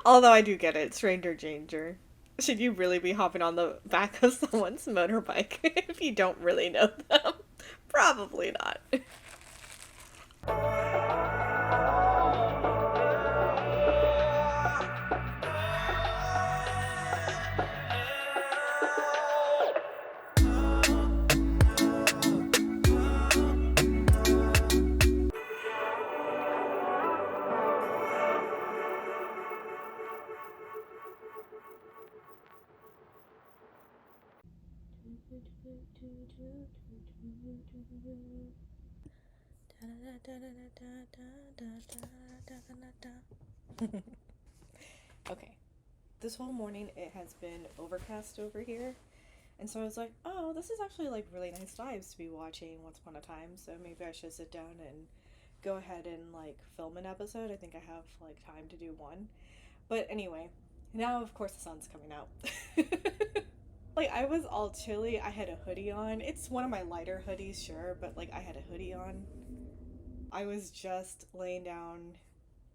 Although I do get it, stranger danger. Should you really be hopping on the back of someone's motorbike if you don't really know them? Probably not. Okay. This whole morning it has been overcast over here. And so I was like, oh, this is actually like really nice vibes to be watching Once Upon a Time. So maybe I should sit down and go ahead and like film an episode. I think I have like time to do one. But anyway, now of course the sun's coming out. Like I was all chilly. I had a hoodie on. It's one of my lighter hoodies, sure, but like I had a hoodie on. I was just laying down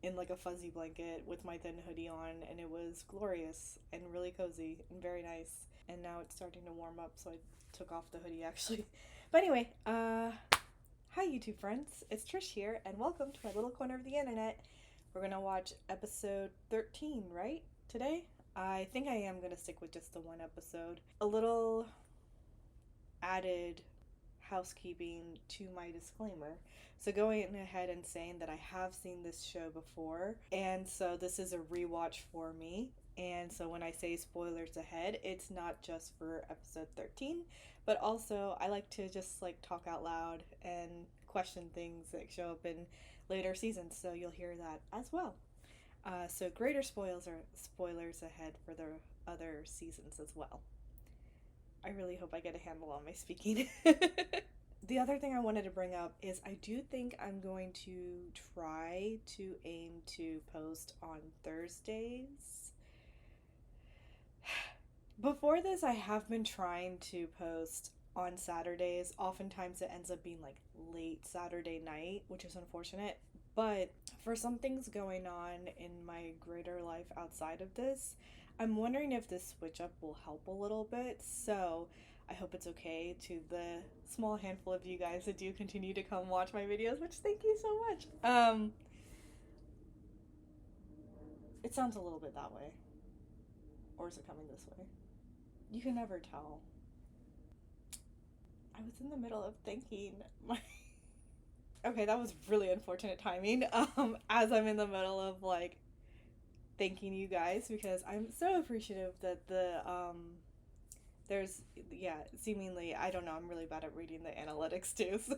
in like a fuzzy blanket with my thin hoodie on, and it was glorious and really cozy and very nice. And now it's starting to warm up, so I took off the hoodie actually. But anyway, hi YouTube friends, it's Trish here, and welcome to my little corner of the internet. We're gonna watch episode 13, right? Today? I think I am gonna stick with just the one episode. A little added housekeeping to my disclaimer. So going ahead and saying that I have seen this show before, and so this is a rewatch for me. And so when I say spoilers ahead, it's not just for episode 13, but also I like to just like talk out loud and question things that show up in later seasons, so you'll hear that as well. So greater spoilers ahead for the other seasons as well. I really hope I get a handle on my speaking. The other thing I wanted to bring up is I do think I'm going to try to aim to post on Thursdays. Before this, I have been trying to post on Saturdays. Oftentimes, it ends up being like late Saturday night, which is unfortunate. But for some things going on in my greater life outside of this, I'm wondering if this switch up will help a little bit. So I hope it's okay to the small handful of you guys that do continue to come watch my videos, which thank you so much. It sounds a little bit that way. Or is it coming this way? You can never tell. I was in the middle of thinking my okay, that was really unfortunate timing. As I'm in the middle of like thanking you guys because I'm so appreciative that there's yeah, seemingly I don't know, I'm really bad at reading the analytics too, so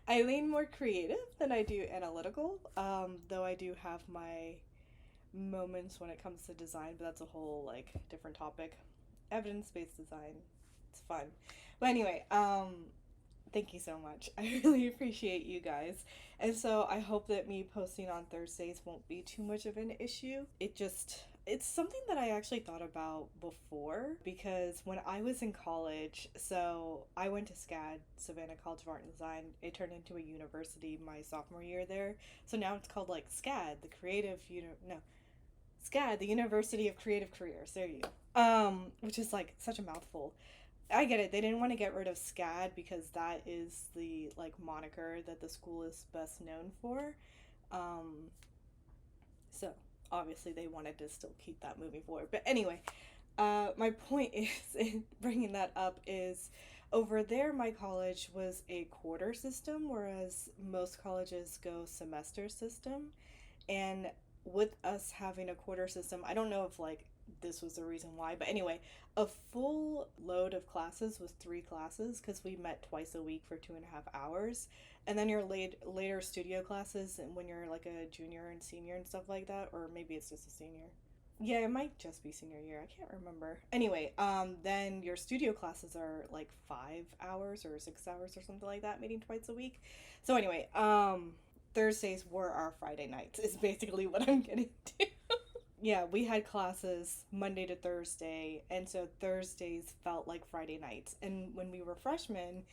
I lean more creative than I do analytical. Though I do have my moments when it comes to design, but that's a whole like different topic. Evidence-based design. It's fun. But anyway, thank you so much. I really appreciate you guys. And so I hope that me posting on Thursdays won't be too much of an issue. It's something that I actually thought about before because when I was in college, so I went to SCAD, Savannah College of Art and Design. It turned into a university my sophomore year there. So now it's called like SCAD, the Creative no, SCAD, the University of Creative Careers. There you go. Which is like such a mouthful. I get it. They didn't want to get rid of SCAD because that is the like moniker that the school is best known for. Um, so obviously they wanted to still keep that moving forward. But anyway, my point is in bringing that up is over there my college was a quarter system, whereas most colleges go semester system. And with us having a quarter system, I don't know if like this was the reason why, but anyway, a full load of classes was three classes because we met twice a week for 2.5 hours, and then your later studio classes and when you're like a junior and senior and stuff like that, or maybe it's just a senior. Yeah, it might just be senior year. I can't remember. Anyway, then your studio classes are like 5 hours or 6 hours or something like that, meeting twice a week. So anyway, Thursdays were our Friday nights, is basically what I'm getting to. Yeah, we had classes Monday to Thursday, and so Thursdays felt like Friday nights. And when we were freshmen,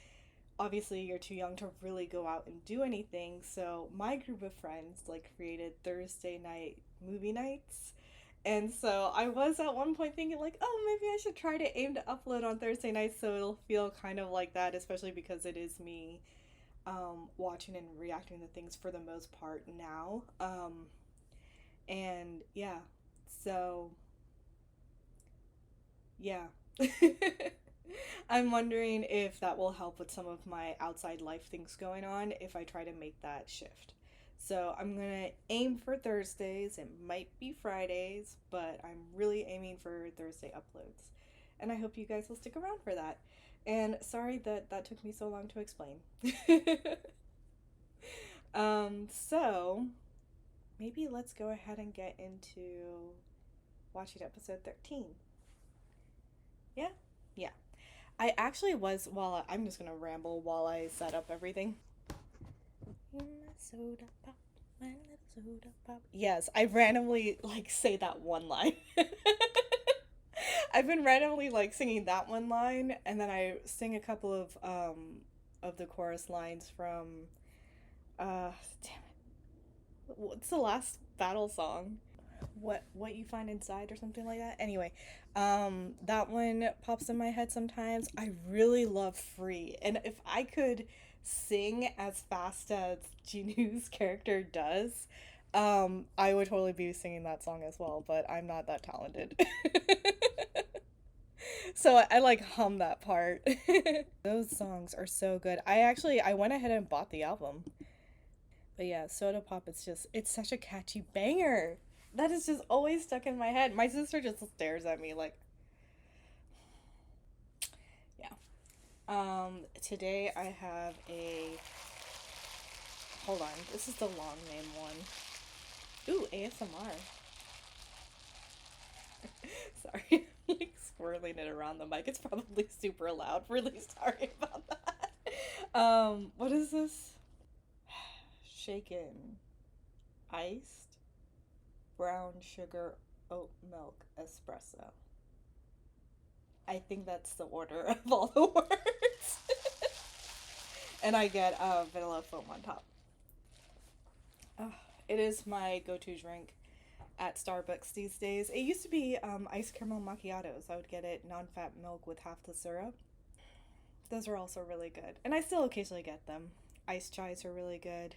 obviously you're too young to really go out and do anything. So my group of friends like created Thursday night movie nights. And so I was at one point thinking like, oh, maybe I should try to aim to upload on Thursday nights so it'll feel kind of like that, especially because it is me watching and reacting to things for the most part now. And yeah, so yeah. I'm wondering if that will help with some of my outside life things going on if I try to make that shift. So I'm gonna aim for Thursdays. It might be Fridays, but I'm really aiming for Thursday uploads. And I hope you guys will stick around for that. And sorry that that took me so long to explain. So maybe let's go ahead and get into watching episode 13. Yeah? Yeah. I actually was, while I'm just gonna ramble while I set up everything. My soda pop, my little soda pop. Yes, I randomly like say that one line. I've been randomly like singing that one line, and then I sing a couple of the chorus lines from damn it. What's the last battle song? What you find inside or something like that. Anyway, that one pops in my head sometimes. I really love Free, and if I could sing as fast as Jinu's character does, I would totally be singing that song as well, but I'm not that talented. So I like hum that part. Those songs are so good. I went ahead and bought the album. But yeah, Soda Pop, it's such a catchy banger. That is just always stuck in my head. My sister just stares at me like, yeah. Today I have hold on, this is the long name one. Ooh, ASMR. Sorry, I'm like swirling it around the mic. It's probably super loud. Really sorry about that. What is this? Shaken, iced, brown sugar, oat milk, espresso. I think that's the order of all the words. And I get vanilla foam on top. It is my go-to drink at Starbucks these days. It used to be iced caramel macchiatos. I would get it non-fat milk with half the syrup. Those are also really good. And I still occasionally get them. Iced chais are really good.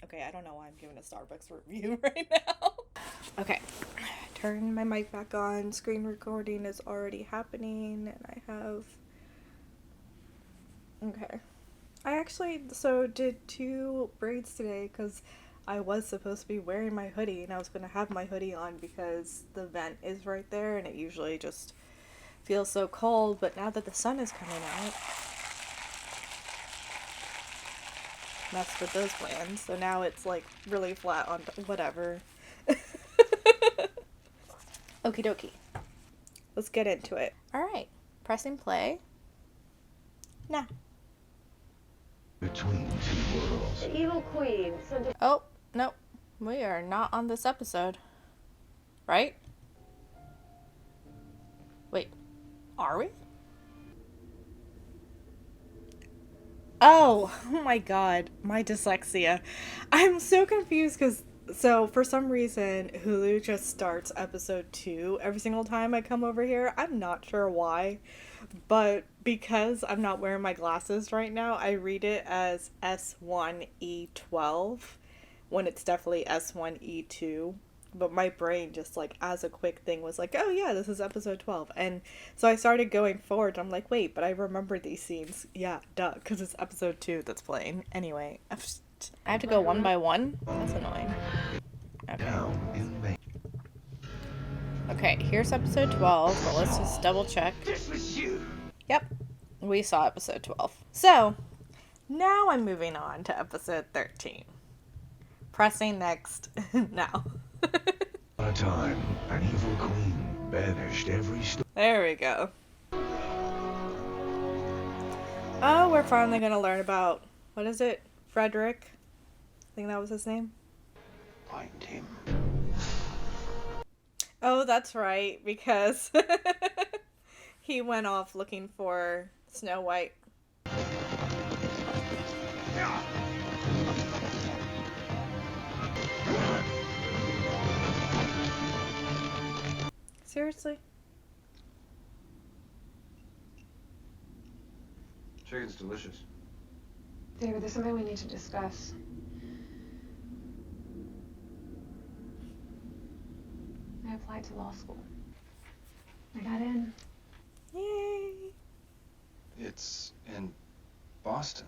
Okay, I don't know why I'm giving a Starbucks review right now. Okay, turn my mic back on. Screen recording is already happening, and I have... Okay. I actually, did 2 braids today because I was supposed to be wearing my hoodie, and I was going to have my hoodie on because the vent is right there, and it usually just feels so cold, but now that the sun is coming out, messed with those plans, so now it's like really flat on whatever. Okie dokie. Let's get into it. Alright, pressing play. Nah. Between two worlds. The evil queen sent a... Oh, no. We are not on this episode. Right? Wait. Are we? Oh my god. My dyslexia. I'm so confused because... So, for some reason, Hulu just starts episode 2 every single time I come over here. I'm not sure why. But because I'm not wearing my glasses right now, I read it as S.1 Ep.13 when it's definitely S.1 Ep.2. But my brain just like as a quick thing was like, oh yeah, this is episode 12. And so I started going forward. I'm like, wait, but I remember these scenes. Yeah, duh, because it's episode 2 that's playing. Anyway, I have to go one by one? That's annoying. Okay. Okay, here's episode 12, but let's just double check. This was you. Yep, we saw episode 12. So, now I'm moving on to episode 13. Pressing next now. At a time, an evil queen banished every There we go. Oh, we're finally gonna learn about, what is it? Frederick? I think that was his name. Find him. Oh, that's right, because he went off looking for Snow White. Seriously? Chicken's delicious. David, there's something we need to discuss. I applied to law school. I got in. Yay! It's in Boston.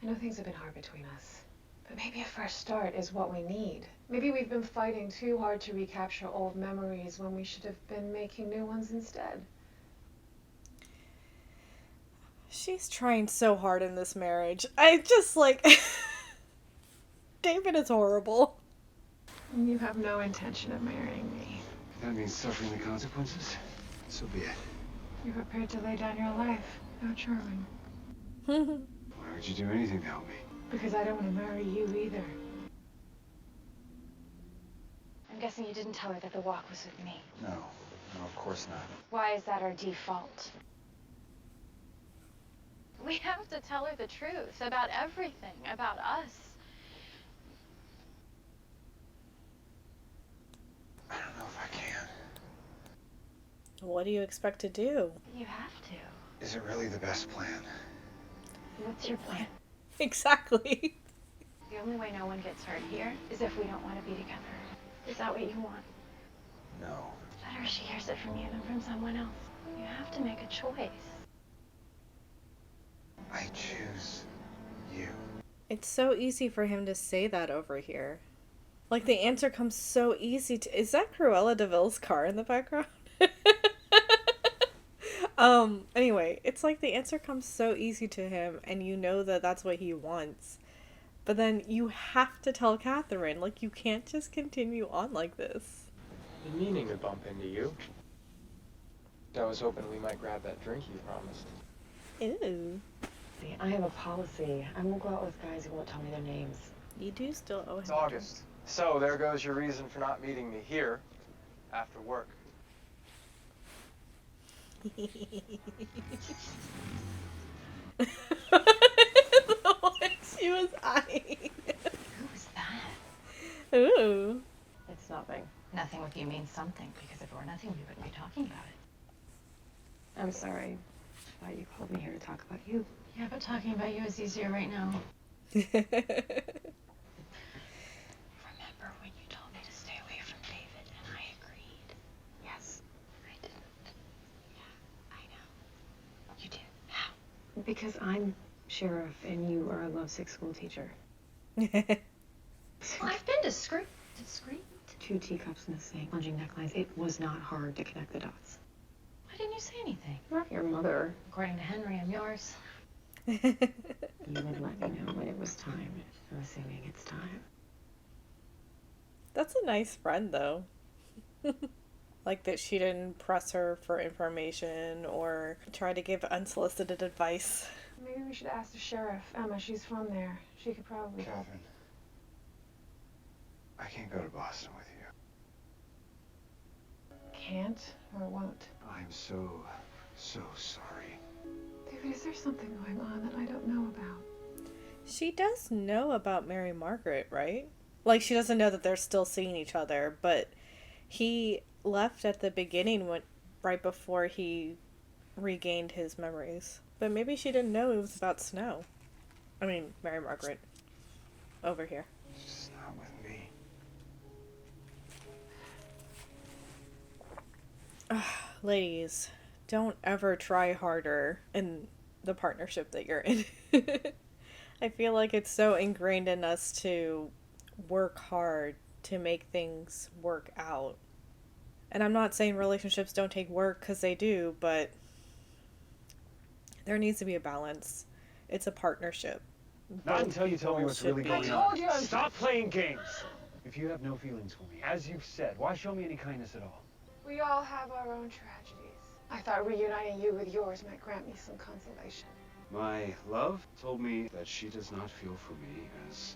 I know things have been hard between us, but maybe a fresh start is what we need. Maybe we've been fighting too hard to recapture old memories when we should have been making new ones instead. She's trying so hard in this marriage. I just like... David is horrible. You have no intention of marrying me. That means suffering the consequences? So be it. You're prepared to lay down your life. How charming. Why would you do anything to help me? Because I don't want to marry you either. I'm guessing you didn't tell her that the walk was with me. No, of course not. Why is that our default? We have to tell her the truth about everything, about us. I don't know if I can. What do you expect to do? You have to. Is it really the best plan? What's your plan? Exactly. The only way no one gets hurt here is if we don't want to be together. Is that what you want? No. Better she hears it from you than from someone else. You have to make a choice. I choose you. It's so easy for him to say that over here. Like, the answer comes so easy to... Is that Cruella de Vil's car in the background? Anyway, it's like the answer comes so easy to him, and you know that that's what he wants. But then you have to tell Catherine, like, you can't just continue on like this. Been meaning to bump into you. I was hoping we might grab that drink you promised. Ew. See, I have a policy. I won't go out with guys who won't tell me their names. You do still owe him. It's August. So there goes your reason for not meeting me here after work. The one she was eyeing. Who's that? Ooh. It's nothing. Nothing with you means something, because if it were nothing, we wouldn't be talking about it. I'm sorry. I thought you called me here to talk about you. Yeah, but talking about you is easier right now. Remember when you told me to stay away from David, and I agreed? Yes. I didn't. Yeah, I know. You did. How? Because I'm sheriff and you are a lovesick school teacher. Well, I've been discreet. Discreet? 2 teacups in the sink, plunging necklines. It was not hard to connect the dots. Why didn't you say anything? I'm not your mother. According to Henry, I'm yours. You would let me know when it was time. I'm assuming it's time. That's a nice friend, though. Like that she didn't press her for information or try to give unsolicited advice. Maybe we should ask the sheriff. Emma, she's from there. She could probably help. Catherine, I can't go to Boston with you. Can't or won't. I'm so sorry. David, is there something going on that I don't know about? She does know about Mary Margaret, right? Like, she doesn't know that they're still seeing each other, but he left at the beginning right before he regained his memories. But maybe she didn't know it was about Snow. I mean, Mary Margaret. Over here. It's just not with me. Ladies, don't ever try harder in the partnership that you're in. I feel like it's so ingrained in us to work hard to make things work out. And I'm not saying relationships don't take work, because they do, but there needs to be a balance. It's a partnership. Not until you tell me what's really Should be. going on. Stop playing games! If you have no feelings for me, as you've said, why show me any kindness at all? We all have our own tragedies. I thought reuniting you with yours might grant me some consolation. My love told me that she does not feel for me as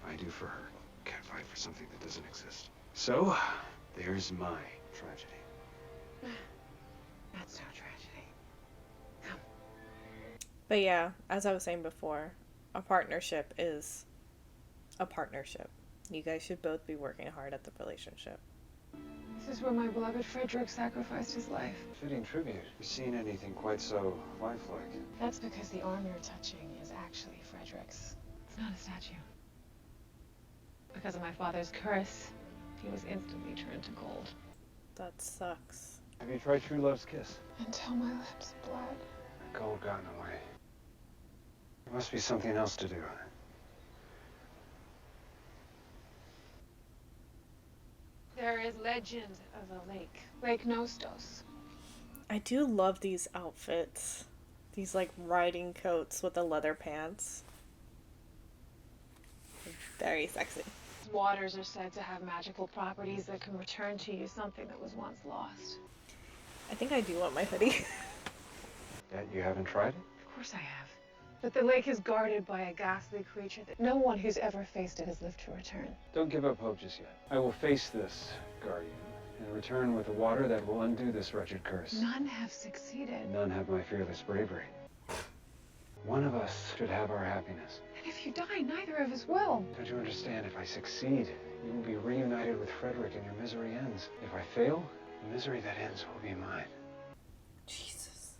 I do for her. Can't fight for something that doesn't exist. So, there's my tragedy. That's no tragedy. But yeah, as I was saying before, a partnership is a partnership. You guys should both be working hard at the relationship. This is where my beloved Frederick sacrificed his life. Fitting tribute. You seen anything quite so lifelike? That's because the arm you're touching is actually Frederick's. It's not a statue. Because of my father's curse, he was instantly turned to gold. That sucks. Have you tried true love's kiss? Until my lips bled. Gold got in the way. There must be something else to do. There is legend of a lake. Lake Nostos. I do love these outfits. These like riding coats with the leather pants. Very sexy. Waters are said to have magical properties that can return to you something that was once lost. I think I do want my hoodie. Yet you haven't tried it? Of course I have. But the lake is guarded by a ghastly creature that no one who's ever faced it has lived to return. Don't give up hope just yet. I will face this, Guardian, and return with the water that will undo this wretched curse. None have succeeded. None have my fearless bravery. One of us should have our happiness. And if you die, neither of us will. Don't you understand? If I succeed, you will be reunited with Frederick and your misery ends. If I fail, the misery that ends will be mine. Jesus.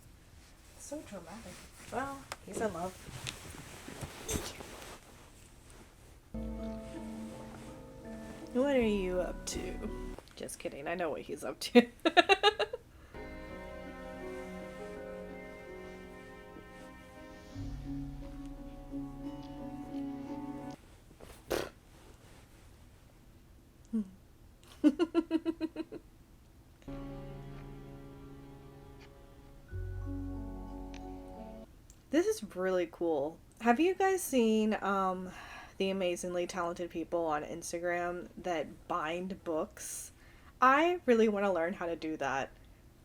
So dramatic. Well, he's in love. What are you up to? Just kidding, I know what he's up to. This is really cool. Have you guys seen the amazingly talented people on Instagram that bind books? I really want to learn how to do that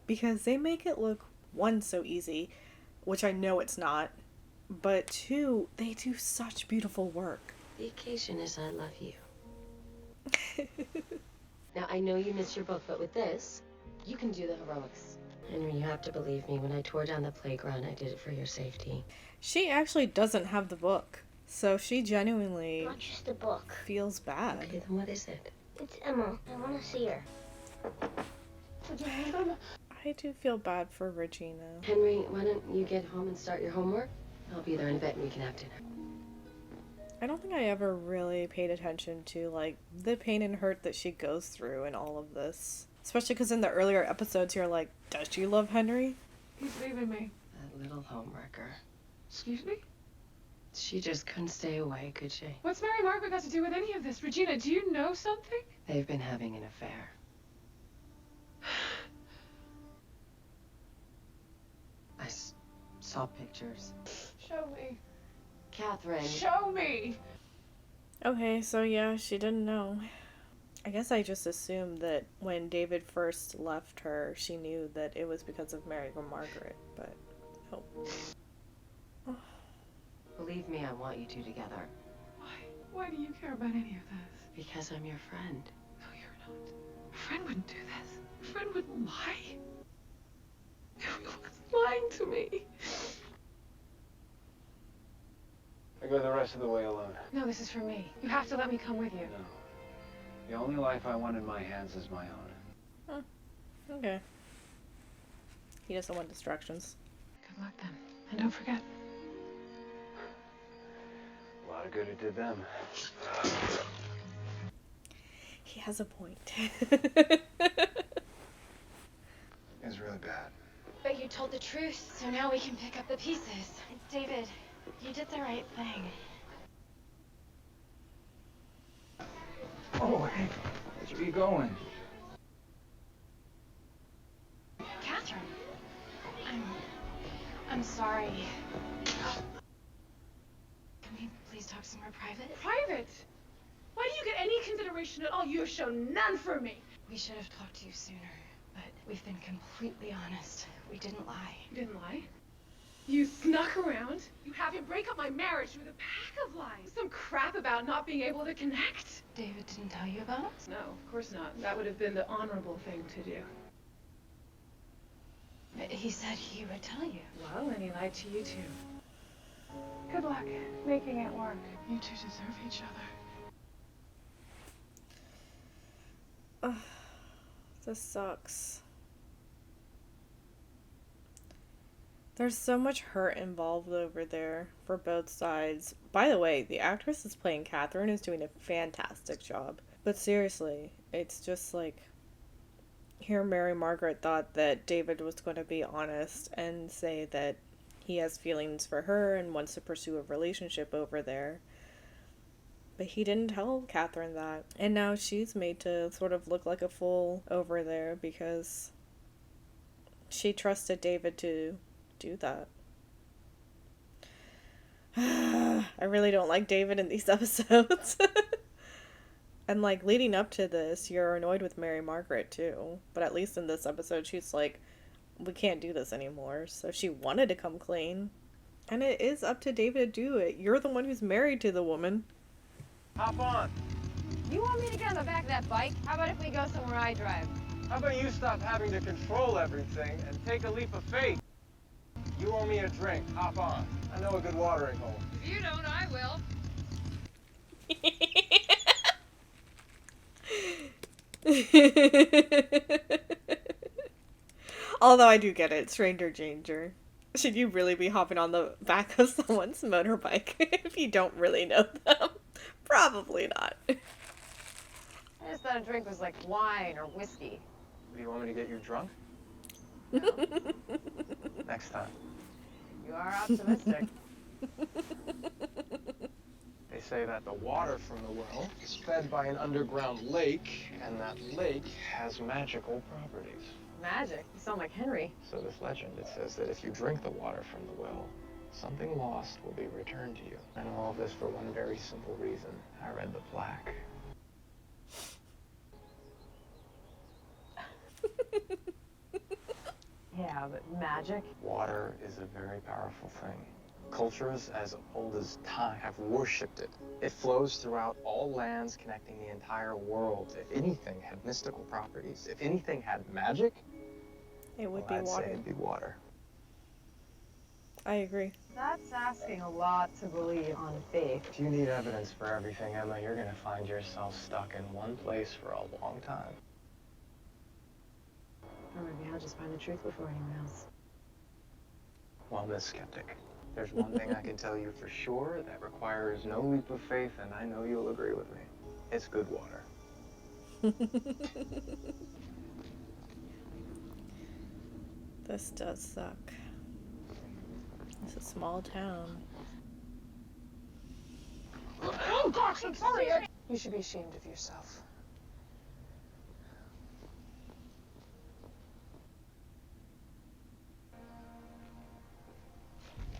because they make it look, one, so easy, which I know it's not, but two, they do such beautiful work. The occasion is I love you. Now, I know you miss your book, but with this, you can do the heroics. Henry, you have to believe me. When I tore down the playground, I did it for your safety. She actually doesn't have the book, so she genuinely Not just a book. feels bad. Okay, then what is it? It's Emma. I want to see her. Would you hold on? I do feel bad for Regina. Henry, why don't you get home and start your homework? I'll be there in a bit and we can have dinner. I don't think I ever really paid attention to, like, the pain and hurt that she goes through in all of this. Especially because in the earlier episodes, you're like, does she love Henry? He's leaving me. That little homewrecker. Excuse me? She just couldn't stay away, could she? What's Mary Margaret got to do with any of this? Regina, do you know something? They've been having an affair. I saw pictures. Show me. Catherine. Show me! Okay, so yeah, she didn't know. I guess I just assumed that when David first left her, she knew that it was because of Mary Margaret, but no. Believe me, I want you two together. Why? Why do you care about any of this? Because I'm your friend. No, you're not. A friend wouldn't do this. A friend wouldn't lie. He was lying to me. I go the rest of the way alone. No, this is for me. You have to let me come with you. No. The only life I want in my hands is my own. Okay. He doesn't want distractions. Good luck then. And don't forget. A lot of good it did them. He has a point. It's really bad. But you told the truth, so now we can pick up the pieces. David, you did the right thing. Oh, hey, where you going? Catherine, I'm sorry. Can we please talk somewhere private? Private? Why do you get any consideration at all? You have shown none for me. We should have talked to you sooner, but we've been completely honest. We didn't lie. You didn't lie. You snuck around. You have him break up my marriage with a pack of lies. Some crap about not being able to connect. David didn't tell you about us? No, of course not. That would have been the honorable thing to do. He said he would tell you. Well, and he lied to you too. Good luck making it work. You two deserve each other. This sucks. There's so much hurt involved over there for both sides. By the way, the actress that's playing Catherine is doing a fantastic job. But seriously, it's just like, here Mary Margaret thought that David was going to be honest and say that he has feelings for her and wants to pursue a relationship over there. But he didn't tell Catherine that. And now she's made to sort of look like a fool over there because she trusted David to do that. I really don't like David in these episodes. And like leading up to this, you're annoyed with Mary Margaret too. But at least in this episode, she's like, we can't do this anymore. So she wanted to come clean. And it is up to David to do it. You're the one who's married to the woman. Hop on. You want me to get on the back of that bike? How about if we go somewhere I drive? How about you stop having to control everything and take a leap of faith? You owe me a drink. Hop on. I know a good watering hole. If you don't, I will. Although I do get it, stranger danger. Should you really be hopping on the back of someone's motorbike if you don't really know them? Probably not. I just thought a drink was like wine or whiskey. Do you want me to get you drunk? No. Next time. You are optimistic. They say that the water from the well is fed by an underground lake, and that lake has magical properties. Magic. You sound like Henry. So this legend, it says that if you drink the water from the well, something lost will be returned to you. And all of this for one very simple reason. I read the plaque. Yeah, but magic? Water is a very powerful thing. Cultures as old as time have worshipped it. It flows throughout all lands, connecting the entire world. If anything had mystical properties, if anything had magic, It would well, be I'd water. say it'd be water. I agree. That's asking a lot to believe on faith. If you need evidence for everything, Emma, you're gonna find yourself stuck in one place for a long time. Or maybe I'll just find the truth before anyone else. Well, Miss Skeptic, there's one thing I can tell you for sure that requires no leap of faith, and I know you'll agree with me. It's good water. This does suck. It's a small town. Oh gosh, I'm sorry. You should be ashamed of yourself.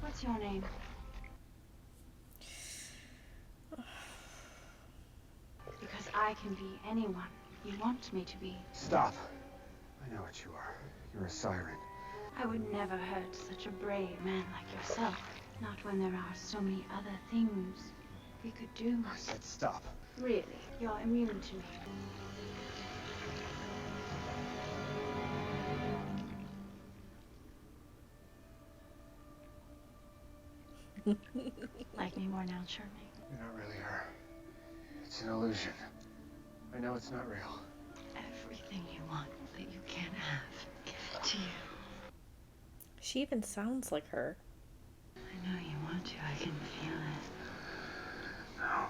What's your name? Because I can be anyone you want me to be. Stop. I know what you are. You're a siren. I would never hurt such a brave man like yourself. Not when there are so many other things we could do. I said stop. Really, you're immune to me. Like me more now, Charming? You're not really her. It's an illusion. I know it's not real. Everything you want that you can't have, give it to you. She even sounds like her. I know you want to. I can feel it. No.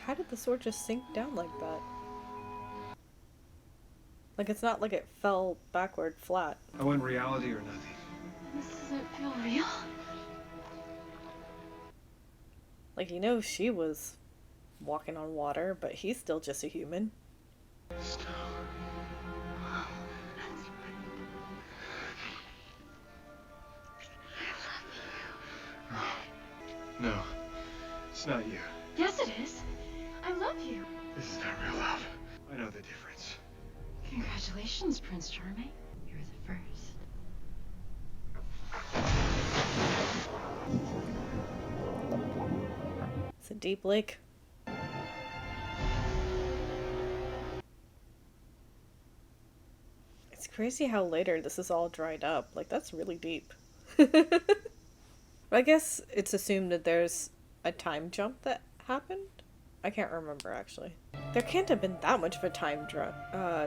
How did the sword just sink down like that? Like, it's not like it fell backward flat. I want reality or nothing. This doesn't feel real. Like, you know she was walking on water, but he's still just a human. Stop. No, it's not you. Yes, it is. I love you. This is not real love. I know the difference. Congratulations, Prince Charming. You're the first. It's a deep lake. It's crazy how later this is all dried up. Like, that's really deep. I guess it's assumed that there's a time jump that happened. I can't remember, actually. There can't have been that much of a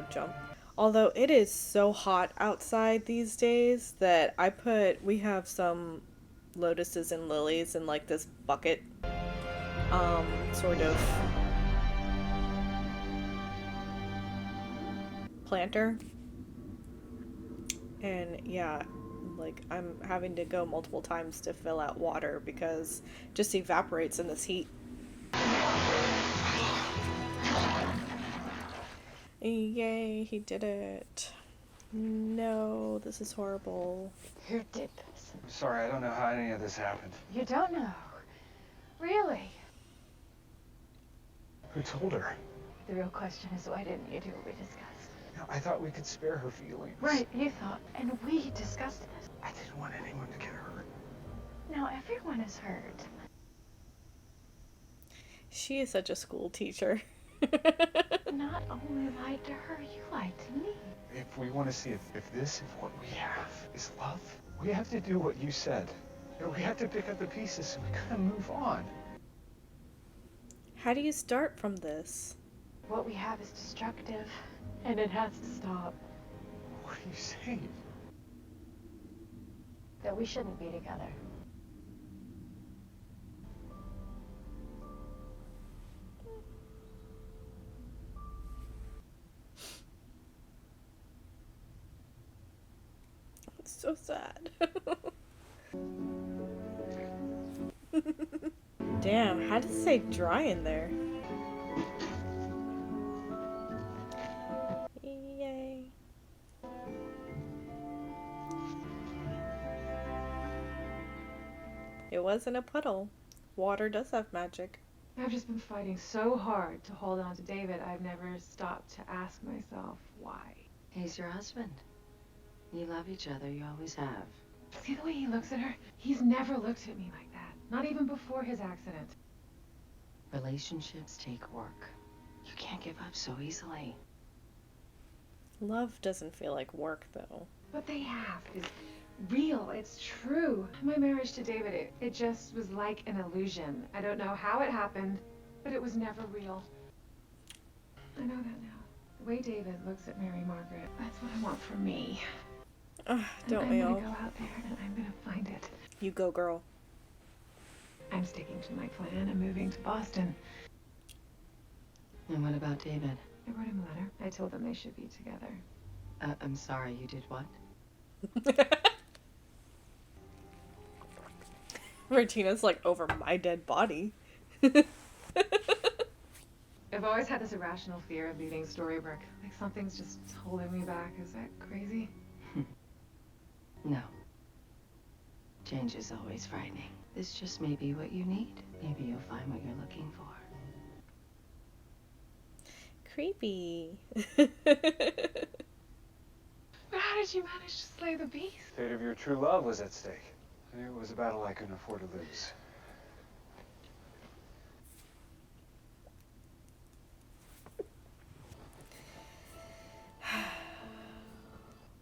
jump. Although it is so hot outside these days that we have some lotuses and lilies in like this bucket, sort of planter. And yeah, like I'm having to go multiple times to fill out water because it just evaporates in this heat. Yay, he did it. No, this is horrible. Who did this? I'm sorry, I don't know how any of this happened. You don't know? Really? Who told her? The real question is, why didn't you do what we discussed? You know, I thought we could spare her feelings. Right, you thought. And we discussed this. I didn't want anyone to get hurt. Now everyone is hurt. She is such a school teacher. Not only lied to her, you lied to me. If we want to see if this is what we have is love, we have to do what you said. You know, we have to pick up the pieces and we gotta move on. How do you start from this? What we have is destructive, and it has to stop. What are you saying? That we shouldn't be together. It's so sad. Damn, how does it say dry in there? Yay. It wasn't a puddle. Water does have magic. I've just been fighting so hard to hold on to David, I've never stopped to ask myself why. He's your husband. You love each other, you always have. See the way he looks at her? He's never looked at me like that. Not even before his accident. Relationships take work. You can't give up so easily. Love doesn't feel like work, though. What they have is real. It's true. My marriage to David, it just was like an illusion. I don't know how it happened, but it was never real. I know that now. The way David looks at Mary Margaret, that's what I want for me. Don't we all? I'm gonna go out there and I'm gonna find it. You go, girl. I'm sticking to my plan. I'm moving to Boston. And what about David? I wrote him a letter. I told them they should be together. I'm sorry, you did what? Regina's like, over my dead body. I've always had this irrational fear of leaving Storybrooke. Like something's just holding me back. Is that crazy? No. Change is always frightening. This just may be what you need. Maybe you'll find what you're looking for. Creepy. But how did you manage to slay the beast? The fate of your true love was at stake. And it was a battle I couldn't afford to lose.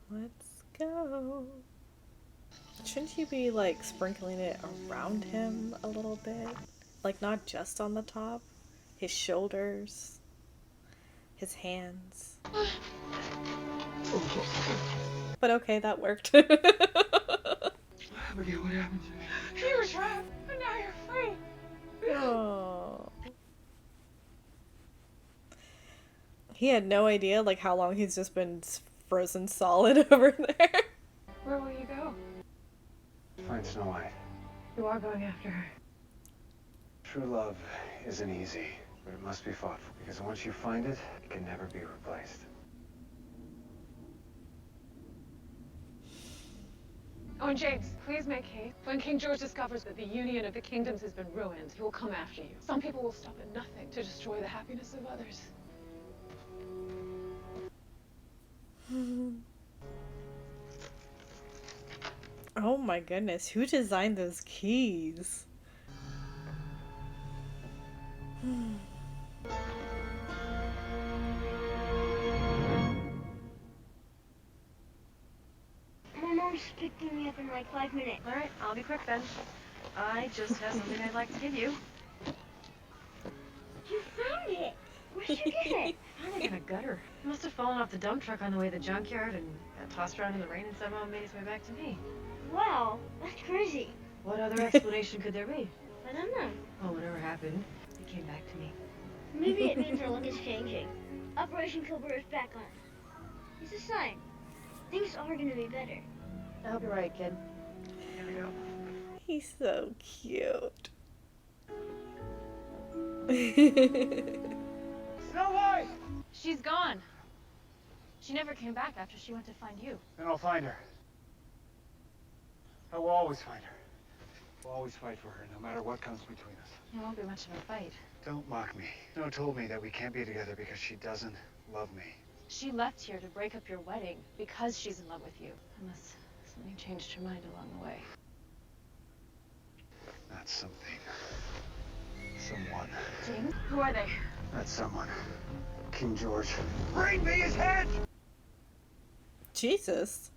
Let's go. Shouldn't you be like sprinkling it around him a little bit? Like not just on the top? His shoulders, his hands. But okay, that worked. Abigail, what happened to me? You were trapped, but now you're free. Oh. He had no idea like how long he's just been frozen solid over there. Where will you go? Find Snow White. You are going after her. True love isn't easy, but it must be fought for. Because once you find it, it can never be replaced. Oh, and James, please make haste. When King George discovers that the union of the kingdoms has been ruined, he will come after you. Some people will stop at nothing to destroy the happiness of others. Oh my goodness, who designed those keys? Ish picking me up in like 5 minutes. All right, I'll be quick then. I just have something I'd like to give you. You found it! Where'd you get it? I found it in a gutter. It must have fallen off the dump truck on the way to the junkyard and got tossed around in the rain and somehow made its way back to me. Wow, that's crazy. What other explanation could there be? I don't know. Well, whatever happened, it came back to me. Maybe it means our luck is changing. Operation Cobra is back on. It's a sign. Things are gonna be better. I hope you're right, kid. Here we go. He's so cute. Snow White! She's gone. She never came back after she went to find you. Then I'll find her. I will always find her. We'll always fight for her, no matter what comes between us. It won't be much of a fight. Don't mock me. Snow told me that we can't be together because she doesn't love me. She left here to break up your wedding because she's in love with you. Unless something changed her mind along the way. Not something. Someone. James, who are they? That's someone. King George. Bring me his head! Jesus.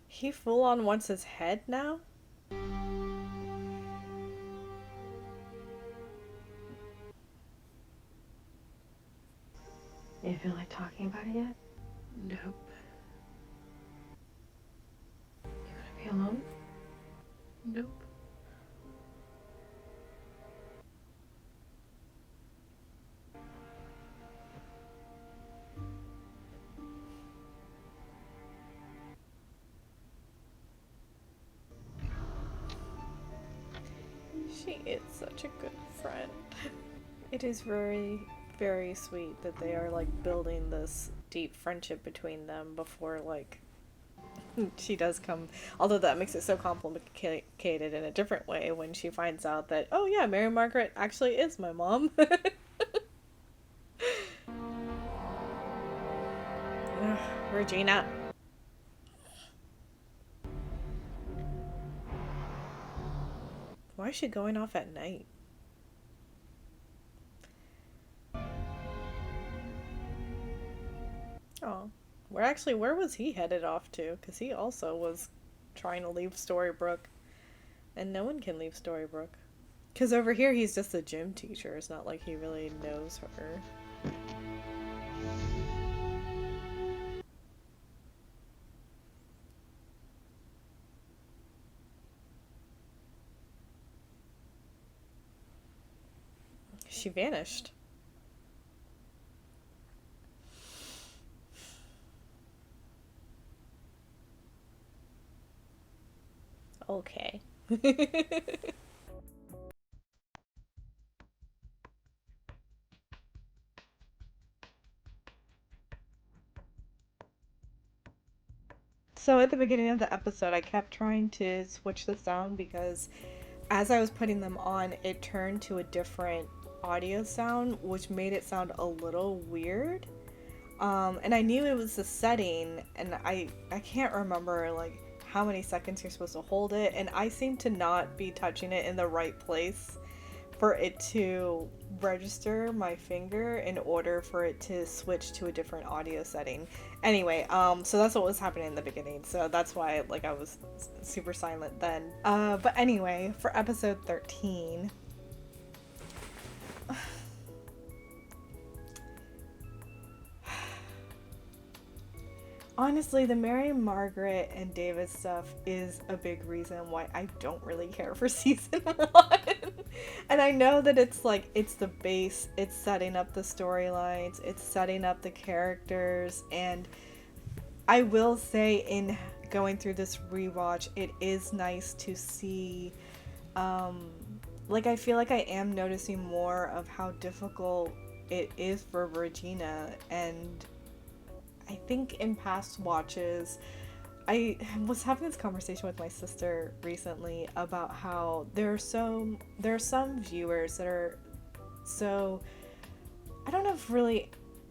He full on wants his head now? You feel like talking about it yet? Nope. You gonna be alone? Nope. She is such a good friend. It is very, very sweet that they are like building this deep friendship between them before like she does come, although that makes it so complicated in a different way when she finds out that, oh yeah, Mary Margaret actually is my mom. Ugh, Regina. Why is she going off at night? Oh, where was he headed off to? Because he also was trying to leave Storybrooke. And no one can leave Storybrooke. Because over here he's just a gym teacher. It's not like he really knows her. She vanished. Okay. So at the beginning of the episode, I kept trying to switch the sound because as I was putting them on, it turned to a different audio sound, which made it sound a little weird. And I knew it was the setting, and I can't remember like how many seconds you're supposed to hold it, and I seem to not be touching it in the right place for it to register my finger in order for it to switch to a different audio setting. Anyway, so that's what was happening in the beginning, so that's why like I was super silent then. But anyway, for episode 13, honestly, the Mary Margaret and David stuff is a big reason why I don't really care for season 1. And I know that it's like, it's the base, it's setting up the storylines, it's setting up the characters, and I will say in going through this rewatch, it is nice to see, like I feel like I am noticing more of how difficult it is for Regina, and I think in past watches, I was having this conversation with my sister recently about how there are some viewers that are so, I don't know if really,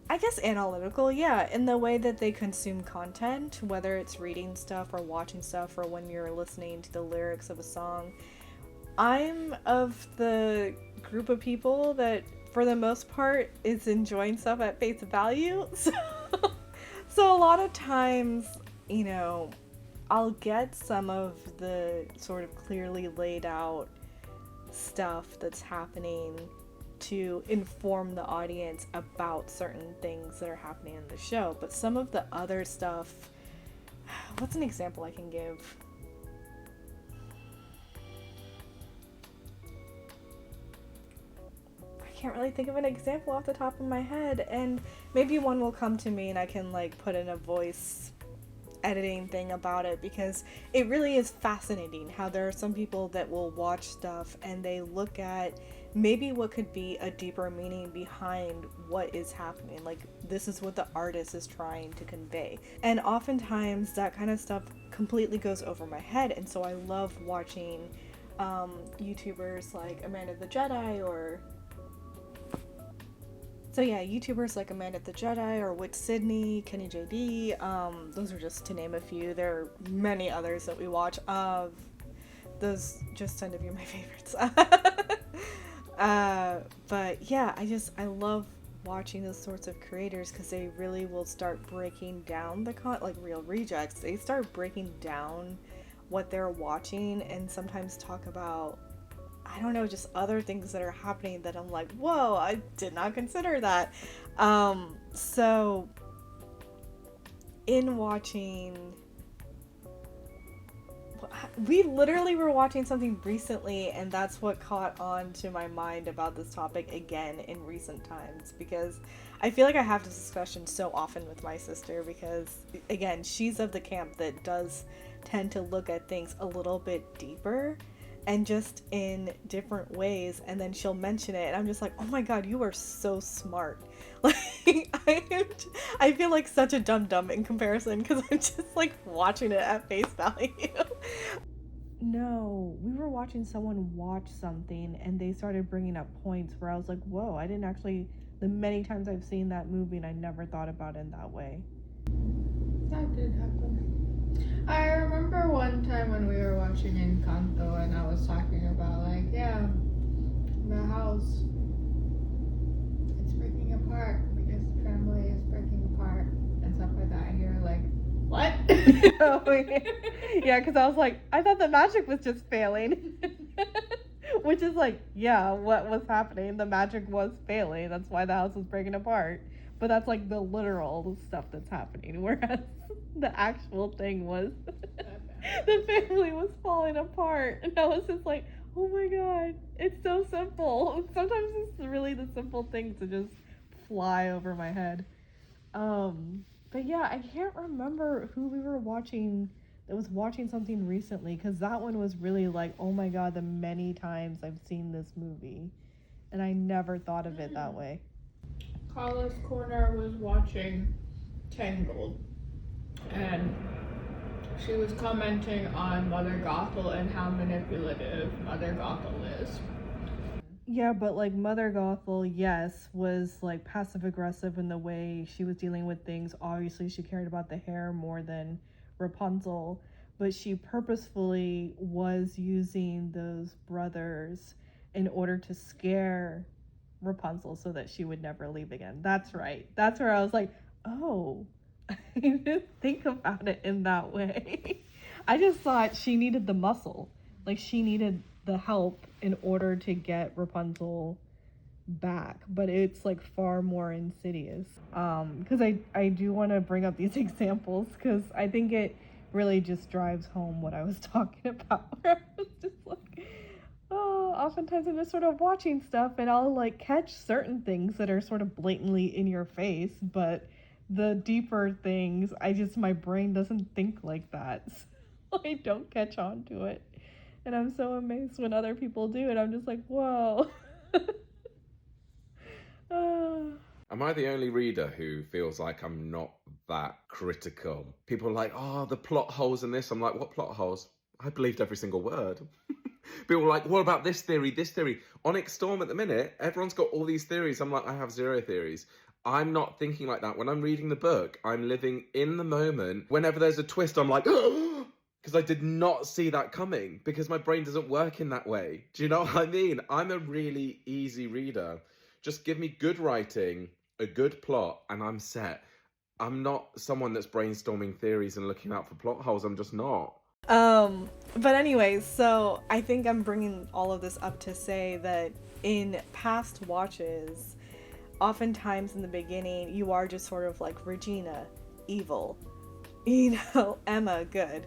I guess analytical, yeah, in the way that they consume content, whether it's reading stuff or watching stuff or when you're listening to the lyrics of a song. I'm of the group of people that for the most part, is enjoying stuff at face value. So a lot of times, you know, I'll get some of the sort of clearly laid out stuff that's happening to inform the audience about certain things that are happening in the show. But some of the other stuff, what's an example I can give? I can't really think of an example off the top of my head, and maybe one will come to me and I can like put in a voice editing thing about it, because it really is fascinating how there are some people that will watch stuff and they look at maybe what could be a deeper meaning behind what is happening. Like, this is what the artist is trying to convey. And oftentimes that kind of stuff completely goes over my head, and so I love watching YouTubers like Amanda the Jedi, or YouTubers like Amanda the Jedi or Wit Sydney, Kenny JD, those are just to name a few. There are many others that we watch. Those just tend to be my favorites. But yeah, I love watching those sorts of creators because they really will start breaking down like Real Rejects. They start breaking down what they're watching and sometimes talk about, I don't know, just other things that are happening that I'm like, whoa, I did not consider that. So in watching, we literally were watching something recently, and that's what caught on to my mind about this topic again in recent times, because I feel like I have this discussion so often with my sister, because again, she's of the camp that does tend to look at things a little bit deeper and just in different ways, and then she'll mention it and I'm just like, oh my god, you are so smart. Like, I feel like such a dum-dum in comparison because I'm just like watching it at face value. No, we were watching someone watch something and they started bringing up points where I was like, whoa, I didn't actually, the many times I've seen that movie and I never thought about it in that way. That did happen. I remember one time when we were watching Encanto and I was talking about like, yeah, the house, it's breaking apart because the family is breaking apart and stuff like that, and you're like, what? Yeah, because I was like, I thought the magic was just failing. Which is like, yeah, what was happening? The magic was failing. That's why the house was breaking apart. But that's like the literal stuff that's happening. Whereas the actual thing was the family was falling apart. And I was just like, oh my god, it's so simple. Sometimes it's really the simple things that just fly over my head. But yeah, I can't remember who we were watching that was watching something recently, because that one was really like, oh my god, the many times I've seen this movie. And I never thought of it that way. Carla's Corner was watching Tangled, and she was commenting on Mother Gothel and how manipulative Mother Gothel is. Yeah, but like Mother Gothel, yes, was like passive aggressive in the way she was dealing with things. Obviously, she cared about the hair more than Rapunzel, but she purposefully was using those brothers in order to scare Rapunzel so that she would never leave again. That's right. That's where I was like, oh, I didn't think about it in that way. I just thought she needed the muscle. Like, she needed the help in order to get Rapunzel back, but it's like far more insidious. Because I do want to bring up these examples because I think it really just drives home what I was talking about. Where I was just like, oh, oftentimes I'm just sort of watching stuff and I'll like catch certain things that are sort of blatantly in your face, but the deeper things, my brain doesn't think like that. So I don't catch on to it. And I'm so amazed when other people do it. I'm just like, whoa. Am I the only reader who feels like I'm not that critical? People are like, oh, the plot holes in this. I'm like, what plot holes? I believed every single word. People are like, what about this theory, this theory? Onyx Storm at the minute, everyone's got all these theories. I'm like, I have zero theories. I'm not thinking like that. When I'm reading the book, I'm living in the moment. Whenever there's a twist, I'm like, oh, because I did not see that coming, because my brain doesn't work in that way. Do you know what I mean? I'm a really easy reader Just give me good writing, a good plot, and I'm set. I'm not someone that's brainstorming theories and looking out for plot holes. I'm just not. But anyways, so I think I'm bringing all of this up to say that in past watches, oftentimes in the beginning, you are just sort of like Regina, evil, Emma, good.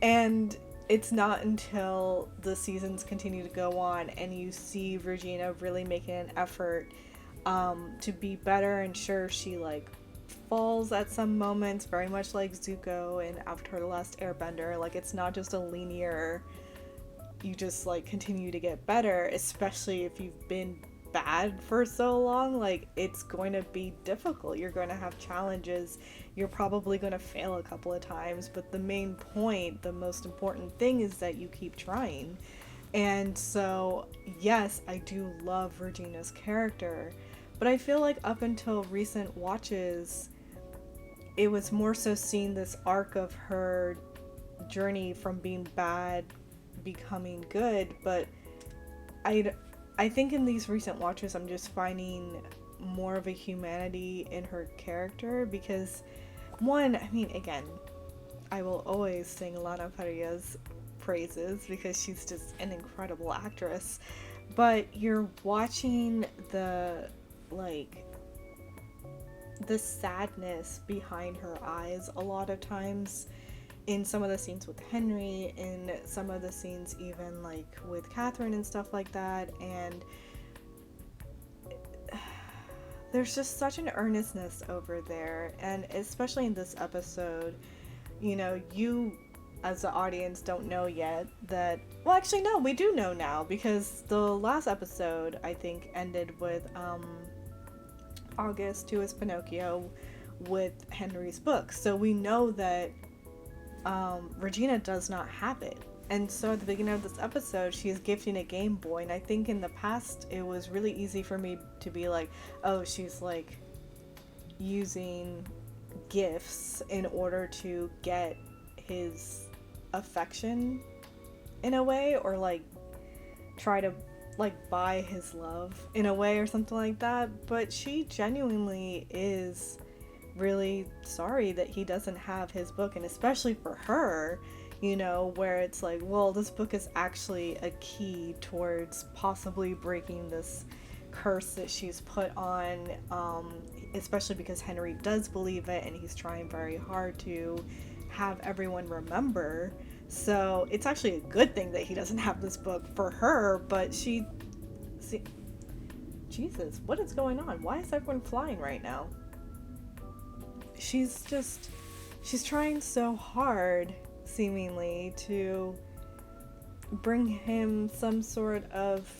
And it's not until the seasons continue to go on and you see Regina really making an effort to be better, and sure, she like falls at some moments, very much like Zuko in Avatar The Last Airbender. Like, it's not just a linear, you just like continue to get better, especially if you've been bad for so long. Like, it's going to be difficult, you're going to have challenges, you're probably going to fail a couple of times, but the main point, the most important thing is that you keep trying. And so yes, I do love Regina's character, but I feel like up until recent watches, it was more so seeing this arc of her journey from being bad becoming good. But I think in these recent watches I'm just finding more of a humanity in her character, because one, I mean, again, I will always sing Lana Faria's praises because she's just an incredible actress, but you're watching the like the sadness behind her eyes a lot of times in some of the scenes with Henry, in some of the scenes even like with Catherine and stuff like that, and there's just such an earnestness over there. And especially in this episode, you as the audience don't know yet that, well, actually no, we do know now, because the last episode I think ended with August to his Pinocchio with Henry's book. So we know that Regina does not have it. And so at the beginning of this episode, she is gifting a Game Boy. And I think in the past, it was really easy for me to be like, oh, she's like using gifts in order to get his affection in a way, or like try to like buy his love in a way or something like that. But she genuinely is really sorry that he doesn't have his book, and especially for her, where it's like, well, this book is actually a key towards possibly breaking this curse that she's put on, especially because Henry does believe it and he's trying very hard to have everyone remember. So it's actually a good thing that he doesn't have this book for her. But Jesus, what is going on? Why is everyone flying right now? She's trying so hard, seemingly, to bring him some sort of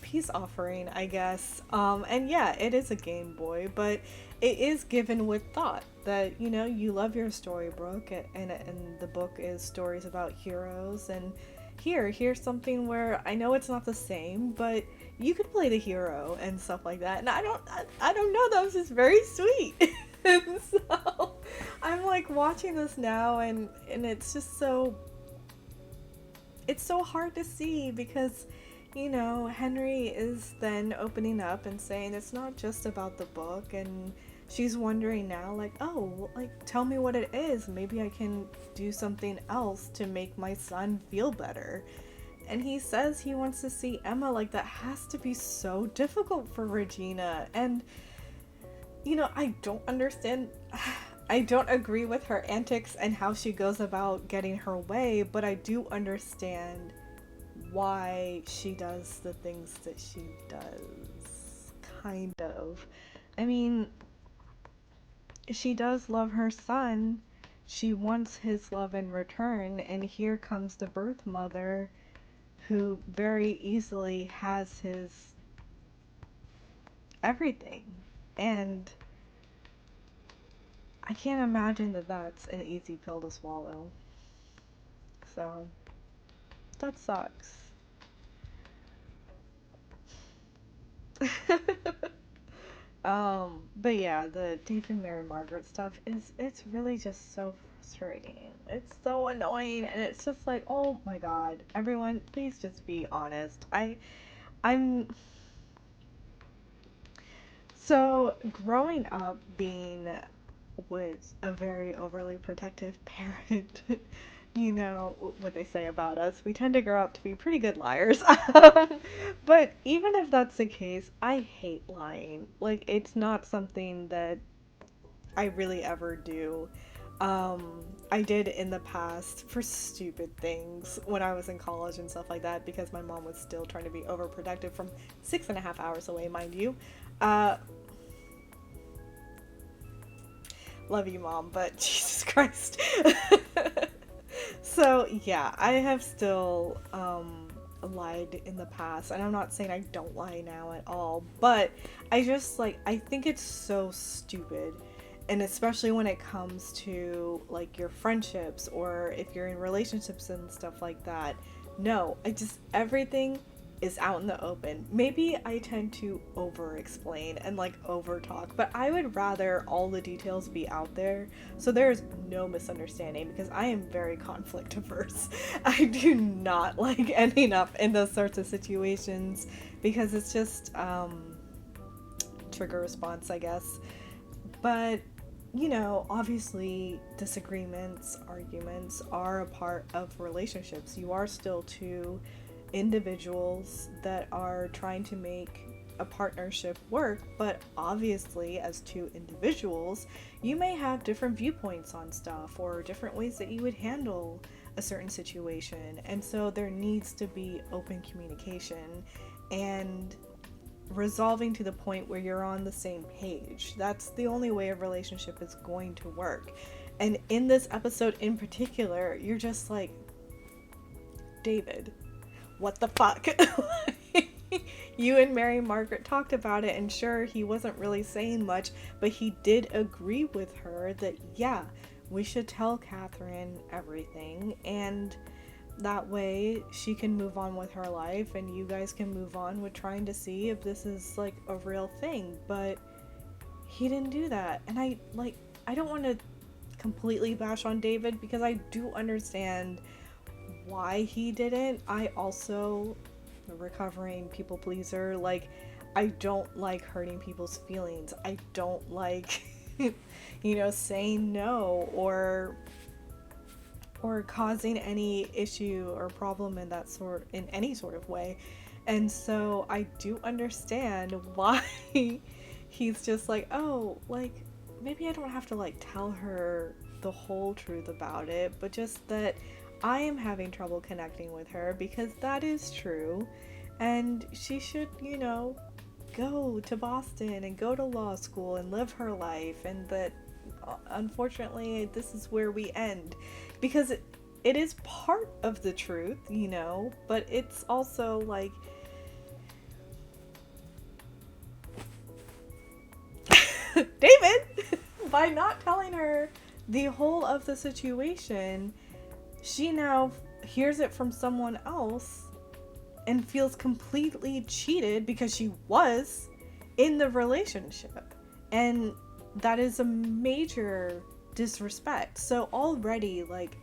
peace offering, I guess. And yeah, it is a Game Boy, but it is given with thought that, you love your storybook, and the book is stories about heroes, and here's something where I know it's not the same, but you could play the hero and stuff like that. And I don't know, that was just very sweet. And so I'm like watching this now, and it's just it's so hard to see, because Henry is then opening up and saying it's not just about the book, and she's wondering now, like, oh, like, tell me what it is, maybe I can do something else to make my son feel better. And he says he wants to see Emma. Like, that has to be so difficult for Regina. And I don't understand. I don't agree with her antics and how she goes about getting her way, but I do understand why she does the things that she does. Kind of. I mean, she does love her son. She wants his love in return, and here comes the birth mother who very easily has his everything. And I can't imagine that that's an easy pill to swallow. So, that sucks. But yeah, the David, Mary, Margaret stuff it's really just so frustrating. It's so annoying, and it's just like, oh my god, everyone, please just be honest. I'm So, growing up being with a very overly protective parent, you know what they say about us. We tend to grow up to be pretty good liars. But even if that's the case, I hate lying. Like, it's not something that I really ever do. I did in the past for stupid things when I was in college and stuff like that because my mom was still trying to be overprotective from 6.5 hours away, mind you. Uh, Love you, Mom, but Jesus Christ. So, yeah, I have still lied in the past, and I'm not saying I don't lie now at all, but I just, like, I think it's so stupid. And especially when it comes to, like, your friendships or if you're in relationships and stuff like that. No, everything is out in the open. Maybe I tend to over explain and like over talk, but I would rather all the details be out there so there's no misunderstanding because I am very conflict averse. I do not like ending up in those sorts of situations because it's just trigger response, I guess. But you know, obviously disagreements, arguments are a part of relationships. You are still two individuals that are trying to make a partnership work, but obviously, as two individuals, you may have different viewpoints on stuff or different ways that you would handle a certain situation. And so there needs to be open communication and resolving to the point where you're on the same page. That's the only way a relationship is going to work. And in this episode in particular, you're just like, David, what the fuck? You and Mary Margaret talked about it, and sure, he wasn't really saying much, but he did agree with her that, yeah, we should tell Catherine everything, and that way she can move on with her life, and you guys can move on with trying to see if this is, like, a real thing. But he didn't do that, and I don't want to completely bash on David, because I do understand why he didn't. I also, a recovering people pleaser, like, I don't like hurting people's feelings. I don't like, you know, saying no or causing any issue or problem in any sort of way. And so I do understand why he's just like, oh, like, maybe I don't have to like tell her the whole truth about it, but just that I am having trouble connecting with her, because that is true, and she should, you know, go to Boston and go to law school and live her life, and that unfortunately this is where we end, because it is part of the truth, you know, but it's also like David, by not telling her the whole of the situation, she now hears it from someone else and feels completely cheated because she was in the relationship. And that is a major disrespect. So already, like,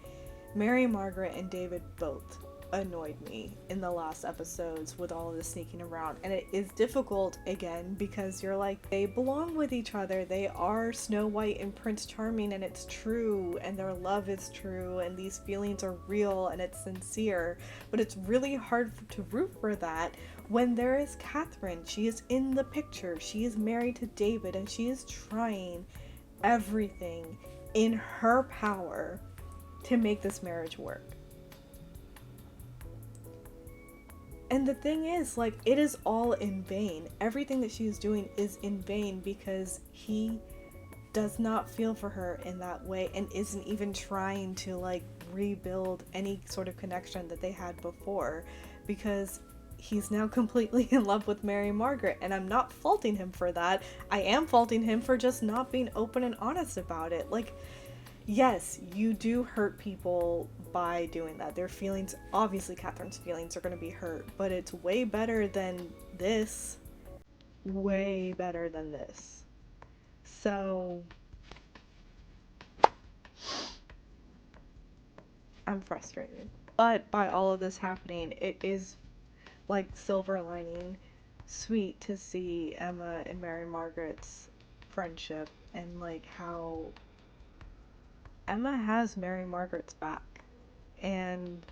Mary Margaret and David both annoyed me in the last episodes with all of the sneaking around, and it is difficult again because you're like, they belong with each other, they are Snow White and Prince Charming, and it's true, and their love is true, and these feelings are real and it's sincere, but it's really hard to root for that when there is Catherine. She is in the picture, she is married to David, and she is trying everything in her power to make this marriage work. And the thing is, like, it is all in vain. Everything that she is doing is in vain because he does not feel for her in that way and isn't even trying to, like, rebuild any sort of connection that they had before, because he's now completely in love with Mary Margaret, and I'm not faulting him for that. I am faulting him for just not being open and honest about it. Like, yes, you do hurt people by doing that. Their feelings, obviously Catherine's feelings are going to be hurt, but it's way better than this. Way better than this. So, I'm frustrated. But by all of this happening, it is, like, silver lining. sweet to see Emma and Mary Margaret's friendship and like how Emma has Mary Margaret's back. And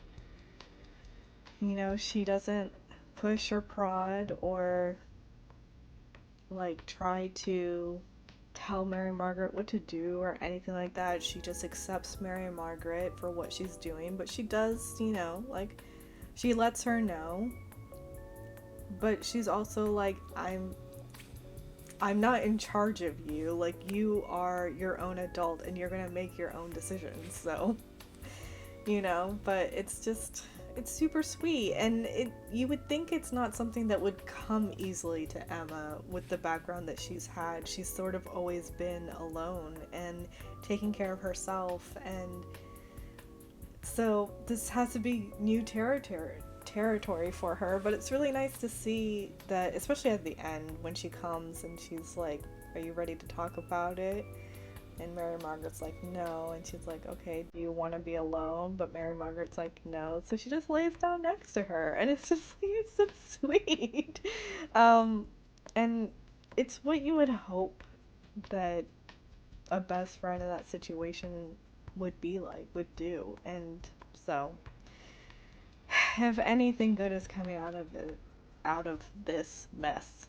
you know, she doesn't push or prod or like try to tell Mary Margaret what to do or anything like that. She just accepts Mary Margaret for what she's doing, but she does, you know, like she lets her know. But she's also like, I'm not in charge of you. Like, you are your own adult and you're gonna make your own decisions. So, you know, but it's just, it's super sweet. And you would think it's not something that would come easily to Emma with the background that she's had. She's sort of always been alone and taking care of herself. And so this has to be new territory for her, but it's really nice to see that, especially at the end when she comes and she's like, are you ready to talk about it? And Mary Margaret's like, no. And she's like, okay, do you want to be alone? But Mary Margaret's like, no. So she just lays down next to her, and it's just like, it's so sweet. And it's what you would hope that a best friend in that situation would be like, would do. And so if anything good is coming out of this mess,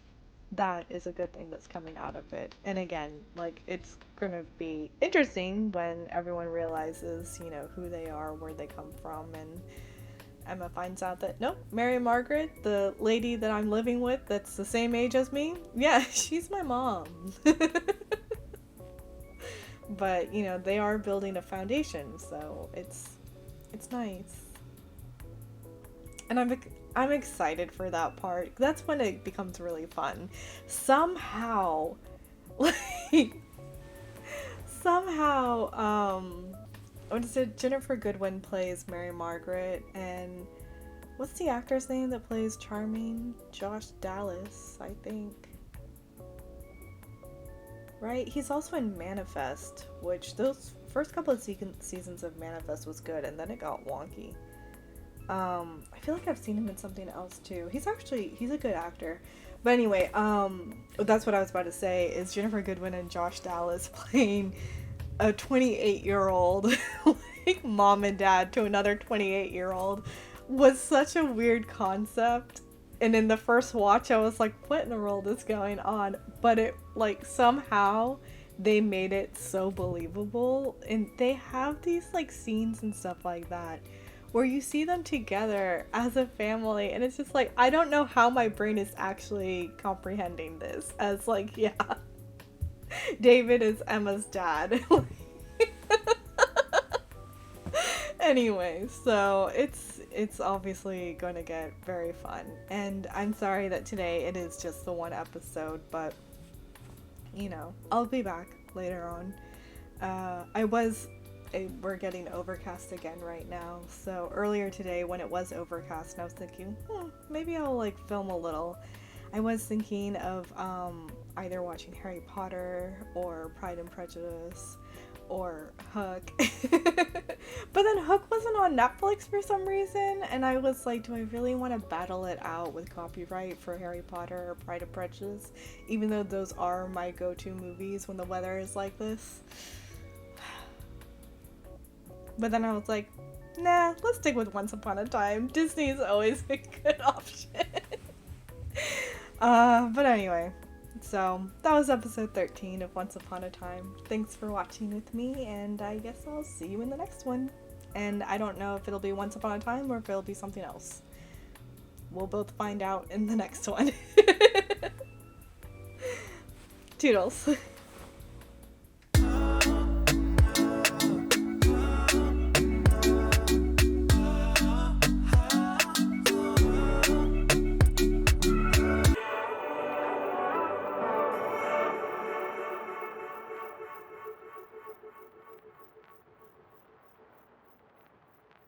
that is a good thing that's coming out of it. And again, like, it's gonna be interesting when everyone realizes, you know, who they are, where they come from, and Emma finds out that, nope, Mary Margaret, the lady that I'm living with that's the same age as me, yeah, she's my mom. But, you know, they are building a foundation, so it's nice. And I'm excited for that part. That's when it becomes really fun. Somehow, what is it? Jennifer Goodwin plays Mary Margaret, and what's the actor's name that plays Charming? Josh Dallas, I think. Right? He's also in Manifest, which those first couple of seasons of Manifest was good, and then it got wonky. I feel like I've seen him in something else too. He's a good actor. But anyway, that's what I was about to say, is Jennifer Goodwin and Josh Dallas playing a 28-year-old like mom and dad to another 28-year-old was such a weird concept. And in the first watch I was like, what in the world is going on? But it, like, somehow they made it so believable, and they have these like scenes and stuff like that where you see them together as a family, and it's just like, I don't know how my brain is actually comprehending this as like, yeah, David is Emma's dad. Anyway, so it's obviously going to get very fun, and I'm sorry that today it is just the one episode, but you know, I'll be back later on. We're getting overcast again right now, so earlier today when it was overcast and I was thinking, maybe I'll like film a little, I was thinking of either watching Harry Potter or Pride and Prejudice or Hook. But then Hook wasn't on Netflix for some reason, and I was like, do I really want to battle it out with copyright for Harry Potter or Pride and Prejudice, even though those are my go-to movies when the weather is like this? But then I was like, nah, let's stick with Once Upon a Time. Disney's always a good option. But anyway, so that was episode 13 of Once Upon a Time. Thanks for watching with me, and I guess I'll see you in the next one. And I don't know if it'll be Once Upon a Time or if it'll be something else. We'll both find out in the next one. Toodles.